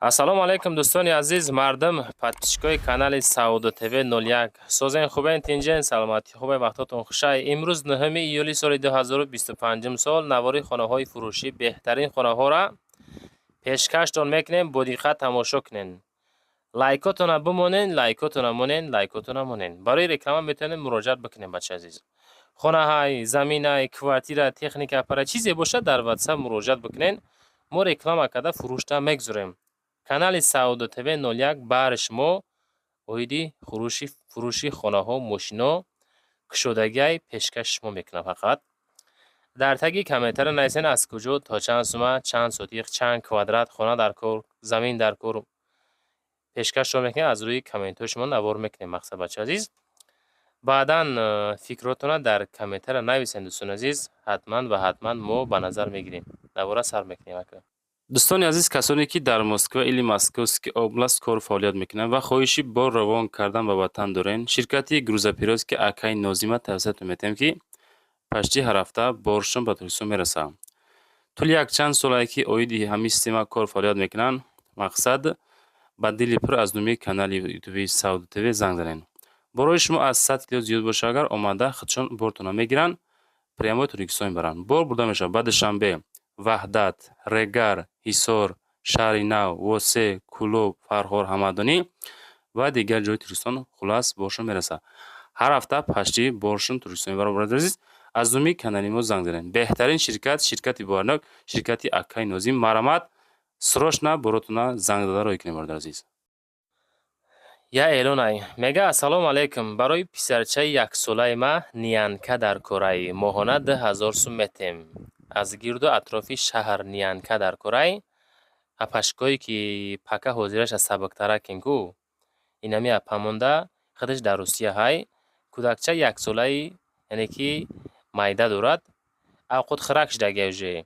ассалому алайкум дӯстони азиз, мардум подписчикои канали Саудо ТВ 01. Созен хубен, тинҷен, саломати хубе, вақтотон хушай. Имрӯз 9 июли соли 2025 сол навори хонаҳои фурӯшӣ беҳтарин хонаҳоро пешкаштон мекунем. Бо диққат тамошо кунен. Лайкотона бимонен, лайкотона монен, лайкотона монен. Барои реклама метавонем муроҷиат бикунем бачаи азиз. хонаҳай, заминай, квартира, техника, аппарат чизе бошад дар WhatsApp муроҷиат бикунен. Мо реклама карда фурӯшта мегузорем. канали Саудо ТВ 01 бар шумо оиди фурӯши хонаҳо, мошино, кушодагиай пешкаш шумо мекунам. Фақат дар таги комментариё нависен аз куҷо то чанд сума, чанд сотиқ, чанд квадрат хона дар кор, замин дар кор пешкаш шумо мекунем. Аз рӯи комментҳои шумо навор мекунем. мақсад бачаи азиз, баъдан фикротона дар комментариё нависен дӯстони азиз. ҳатман ва ҳатман мо ба назар мегирем, навора сар мекунем. дӯстони азиз, касоне ки дар Москва или Московский област кор фаъолият мекунанд ва хоҳиши бор равон кардан ба ватан дорен, ширкати грузоперевозки Акаи Нозима тавсиятон метаҳем ки пашти ҳар ҳафта боршон ба Туркистон мерасад. тӯли якчанд солае ки оиди ҳамин система кор фаъолият мекунанд. Мақсад ба дили пур аз номи канали ютуби Саудо ТВ занг занед. борои шумо аз 100 кило зиёд боша агар омада худшон бортона мегиранд, прямои Туркистон мебаранд. бор бурда мешавад ба Душанбе, Ваҳдат, Регар, Ҳисор, Шаҳри Нав, Восе, Кӯлоб, Фарҳор, Ҳамадонӣ ва дигар ҷои Туркистон хулас боршон мерасад. ҳар ҳафта пашти боршон Туркистон мебарад. азиз, аз номи канали мо занг занед. беҳтарин ширкат, ширкати боярнок, ширкати Акаи Нозим. марамат срочно боротона занг дада роҳӣ кунем. бародар азиз, я эълонай мега ассалому алайкум. барои писарчаи яксолаи ма Ниянка дар Корай моҳона 2000 сум метем. аз гирду атрофи шаҳр Ниянка дар Корай. апашкое ки пака ҳозираша сабуктара кингу инами апа монда худаш дар Русия ҳай. кӯдакча яксолаи яъне ки майда дорад. авқот хӯрак шудагиа уже.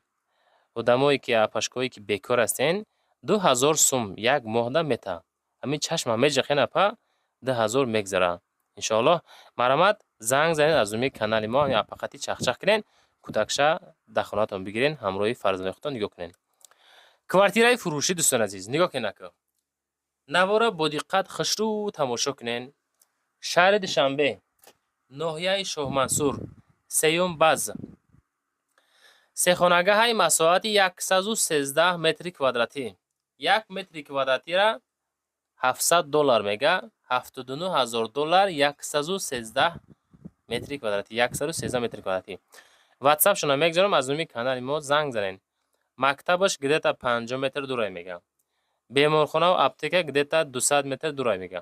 одамое ки апашкое ки бекор ҳастен 2000 сум як моҳда мета. ҳамин чашма меҷахен апа 2000 мегзара. иншоаллоҳ марамат занг занед аз номи канали мо апақати чахчах кунен. кӯдакша дар хонатон бигирен, ҳамроҳи фарзанди худтон нигоҳ кунен. квартираи фурӯшӣ дӯстони азиз, нигоҳ кунед. ака навора бо диққат хушрӯ тамошо кунен. шаҳри Душанбе, ноҳияи Шоҳмансур, сеюм баз. сехонагаҳаи масоҳати 113 метри квадратӣ. 1 метри квадратира $700 мега. $79000 113 метри квадратӣ. 113 метри квадратӣ. WhatsApp шуна мегзорам, аз номи канали мо занг занед. мактабаш где-то 50 метр дурай мега. беморхона ва аптека где-то 200 метр дурай мега.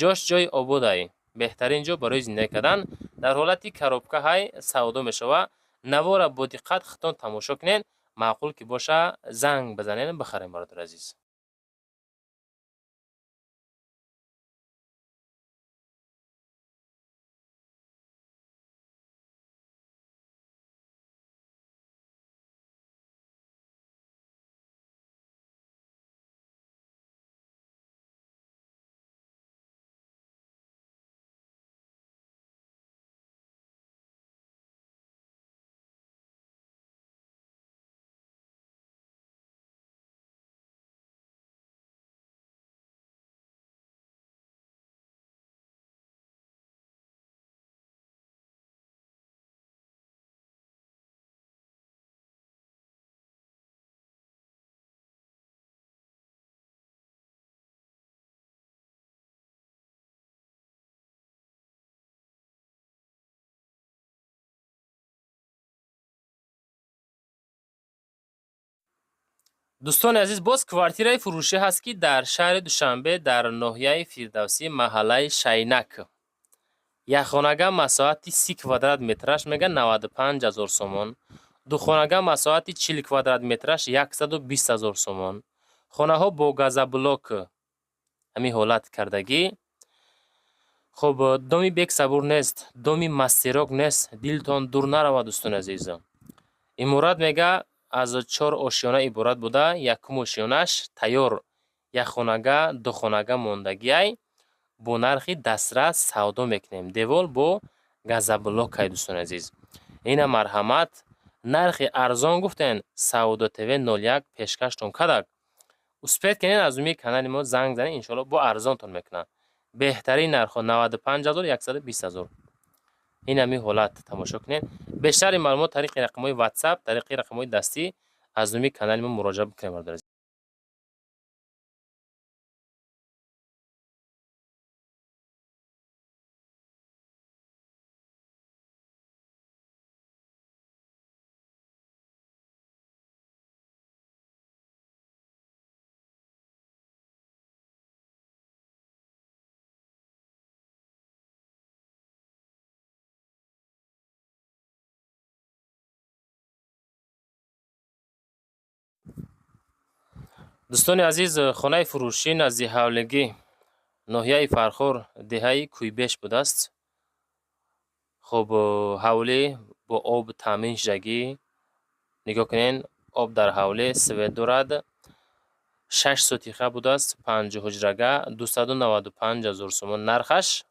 ҷош ҷои ободай. беҳтарин ҷо барои зиндагӣ кардан. дар ҳолати коробка ҳай савдо мешава. навора бо диққат худтон тамошо кунед. маъқул ки боша занг бизанед, бихарем бародар азиз. дӯстони азиз, боз квартираи фурӯшӣ ҳаст ки дар шаҳри Душанбе дар ноҳияи Фирдавсӣ маҳаллаи Шайнак. якхонага масоҳати 30 квадрат метраш мега 95000 сомон. духонага масоҳати 40 квадрат метраш 120000 сомон. хонаҳо бо газоблок ҳамин ҳолат кардагӣ. хуб, доми бек сабур нест, доми мастирок нест. дилтон дур наравад дӯстони азиз. иморат мега аз 4 ошёна иборат буда, якум ошёнаш тайёр, якхонага, духонага мондагиай бо нархи дастрас савдо мекунем. девол бо газоблокай дӯстони азиз. ина марҳамат, нархи арзон гуфтен. Саудо ТВ 01 пешкаштон кадак. успет کنین از امی کانال ما زنگ زنین انشالله با ارزانتون میکنن. بهترین نرخ 95000 120000. این همی حالت تماشا کنین. بیشتر معلومات طریق رقم‌های واتساپ، طریق رقم‌های دستی از امی کانال ما مراجعه بکنید برادر. دوستان عزیز، خانه فروشی نزدیک حولگی ناحیه فرخور دهه کویبش بوده است. خب حوله با آب تامین شدگی نگاه کنین. آب در حوله سوید دارد. 6 سوتیخه بوده است. 5 حجرگه 295,000 سومان نرخش.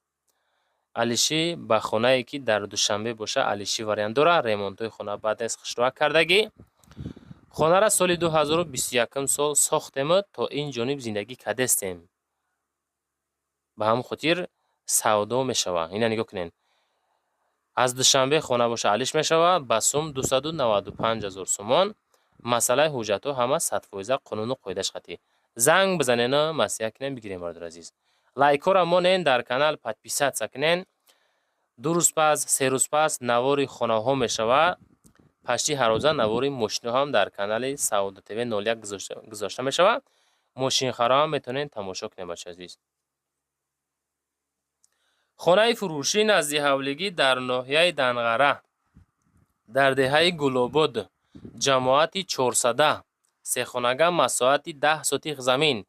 علیشی به خانه ای که در دوشنبه باشه علیشی وریان داره. ریمونتوی خانه بعد از خشتوک کردگی. خانه را سال 2021 سال ساختیم تا این جانب زندگی کردستیم. به هم خاطر سودا میشوه. اینا نگاه کنین. از دوشنبه خانه باشه علیش میشوه به سوم 295,000 سومان. مسئله حجت ها همه 100% قانون و قاعدش خطی. زنگ بزنین مسیح کنین بگیریم برادر عزیز. لایک را مونین در کانال پادپیسات سکنین. 2 روز پس 3 روز پس نواری خانه ها میشوه. پشتی هر روزه نواری ماشین هم در کانال سعودت تیوی 01 گذاشته میشوه. ماشین خرا هم میتونین تماشا کنین بچه عزیز. خانه فروشی نزدیک حولگی در ناحیه دنغره در دهه گلوبود جماعتی 400 سه خانگه مساحتی 10 سوتیخ زمین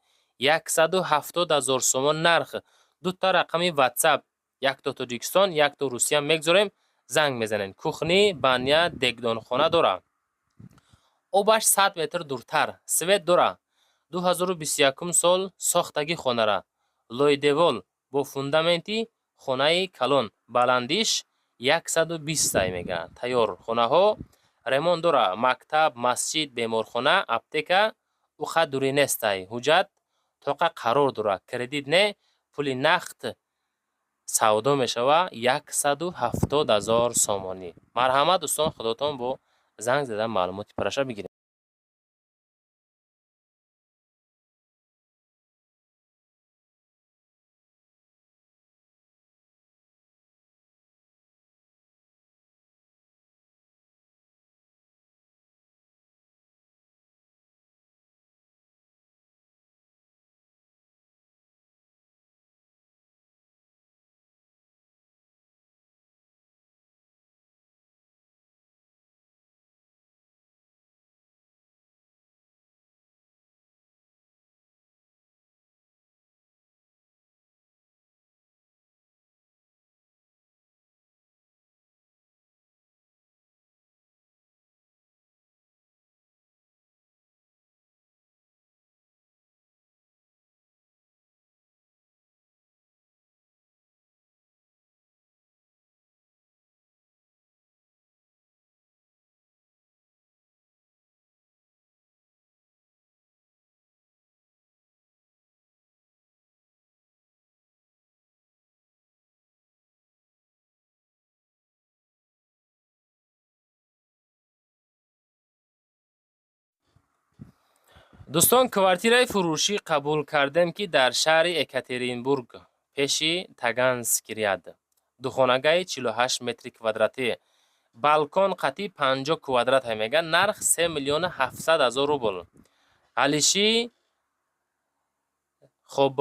170,000 سومان نرخ. 2 تا رقمی واتساپ، 1 تا تاجیکستان 1 تا روسیه میگذاریم. زنگ میزنین. کوخنی بانیا دگدان خانه داره. آبش 100 متر دورتر سوید داره. 2021 سال ساختگی خانه را لوی دیوال با فوندامنتی خانه کلان بلندیش 120 تای میگه. تیار خانه ها ریمون داره. مکتب، مسجد، بیمارخانه، اپتیکا او خد دوری نیستای. حجت توقع قرار داره. کردیت نه پولی نخت سودا میشوه 170,000 سامانی. مرحمت دوستان، خداتان با زنگ زدن معلوماتی پرشه بگیرید. دوستان کوارتیرای فروشی قبول کردیم که در شهر اکاترینبورگ پیشی تاگانسک ریاد. دو خانگاه 48 متر کوادراتی، بالکن قطعی 50 کوادرات میگه. نرخ 3,700,000 روبل. علیشی خب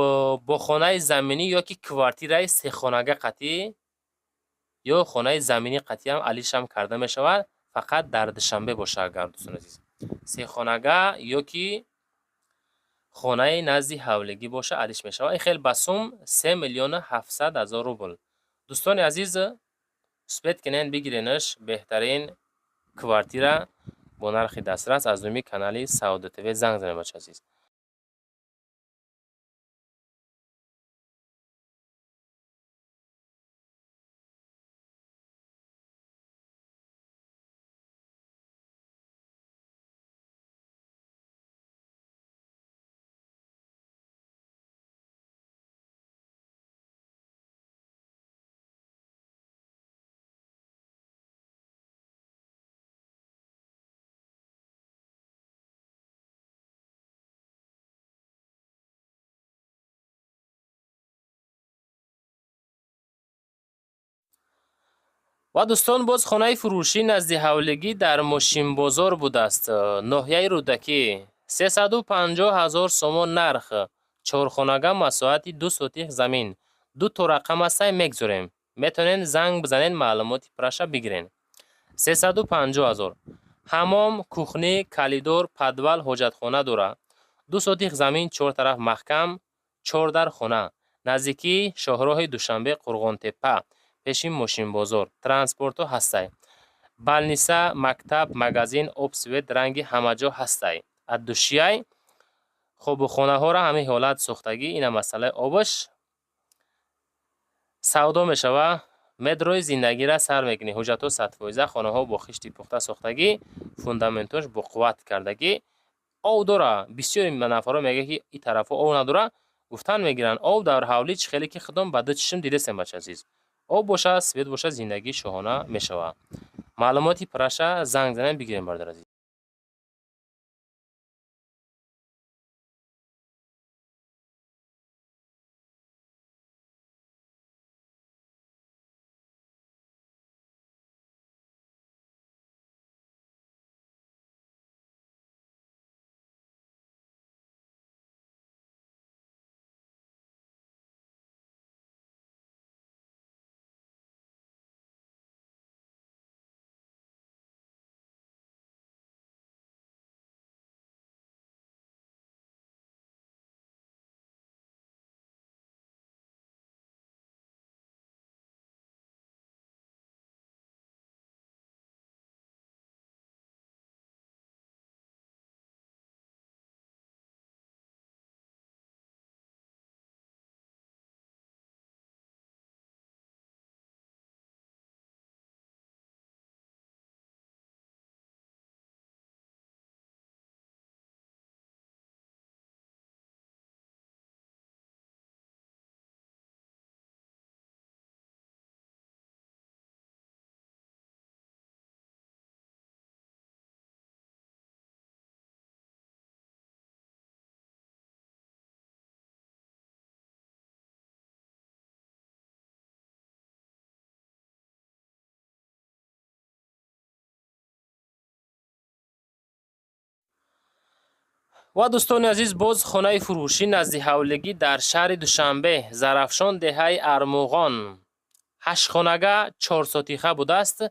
با خانه زمینی یا که کوارتیرای سه خانگاه قطعی یا خانه زمینی قطعی هم علیش هم کرده می شود. فقط در دوشنبه باشه اگر دوستان عزیز. سه خانگاه یا که خانه نزدی حولگی باشه علیش میشه. این خیلی بسوم 3,700,000 روبل. دوستان عزیز سپیت کنین بگیرینش. بهترین کوارتیره با نرخ دسترس از دومی کانالی سعودت تیوی زنگ زنید بچه عزیز. و دوستان باز خانه فروشی نزد حولگی در ماشین بازار بود است. ناحیه رودکی 350,000 سوم نرخ. چهارخانگه مساحت 2 سوتیق زمین. دو تا رقم است میگذاریم. میتونین زنگ بزنین معلومات پرش بگیرین. 350,000. حمام، کوخنی، کلیدور، پدول، حاجتخانه داره. 2 سوتیق زمین، 4 طرف محکم، 4 در خانه. نزدیکی شاهراه دوشنبه قرغان تپه. پیشین ماشین بازار. ترانسپورت هسته. بالنیسه، مکتب، مگزین، ابسویت رنگی همه جا هسته. ادوشیای خوب خانه ها را همه حالت سوختگی این مسئله آبش سودا میشوه. مدروی زندگی را سر میکنی. حجت ها 100% خانه ها با خشتی پخته ساختگی، فوندامنتش با قوت کردگی. آب داره. بسیاری نفرا میگه که این طرف آب نداره. گفتن میگیرن آب در حولی چه خیلی که خدام بده چشم دیده سم بچه عزیز. آب باشه سوید باشه زندگی شاهانه میشوه. معلوماتی پرشه زنگ زنن بگیریم برادر عزیز. و دوستان عزیز باز خانه فروشی نزد حولگی در شهر دوشنبه زرافشان دهه ارمغان 8 خانگه 4 ساتیخه بوده است.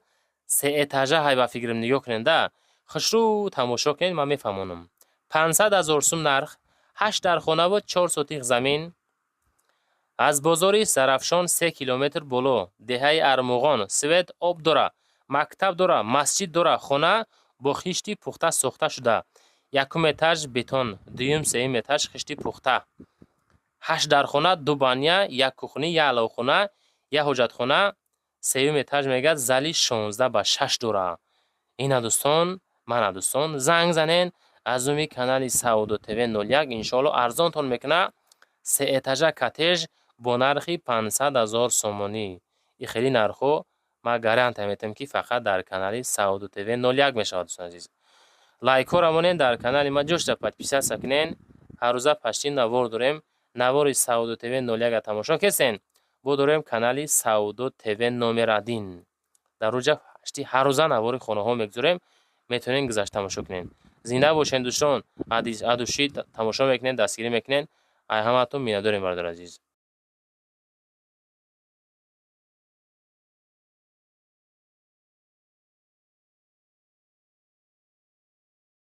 3 اتاژه های با فکرم نگاه کننده خشرو تماشا کنین من میفهمونم. 500,000 سوم نرخ. 8 در خانه و 4 ساتیخ زمین. از بازار زرافشان 3 کیلومتر بالا. دهه ارمغان سوید آب داره. مکتب داره. مسجد داره. خانه با خشتی پخته ساخته شده. یکم اتاژ بتون، دویم سوم اتاژ خشتی پخته. 8 در خانه، 2 بانیا، 1 کوخنی، 1 الاوخانه، 1 حاجتخانه. سوم اتاژ میگه زلی 16 به 6 دوره. این دوستان من دوستان زنگ زنین از اون کانال سعودو تیوی 01 ان شاء الله ارزان تون میکنه. 3 اتاژه کاتج با نرخی 500,000 سومانی. این خیلی نرخو ما گارانتی میتم که فقط در کانال سعودو تیوی 01 میشه دوستان عزیز. لایک ها رامونین در کانال ما جوشتا подписаться سکنین. هر روزه پشتی نوار داریم. نوار سعودو تیوی 01 تماشا کسین. بو داریم کانال سعودو تیوی نمره 1. در روزه پشتی هر روزه نوار خانه ها میگذاریم. میتونین گذشت تماشا کنین. زنده باشین دوستان. ادوشی تماشا میکنین دستگیری میکنین. ای همتون مینا داریم برادر عزیز.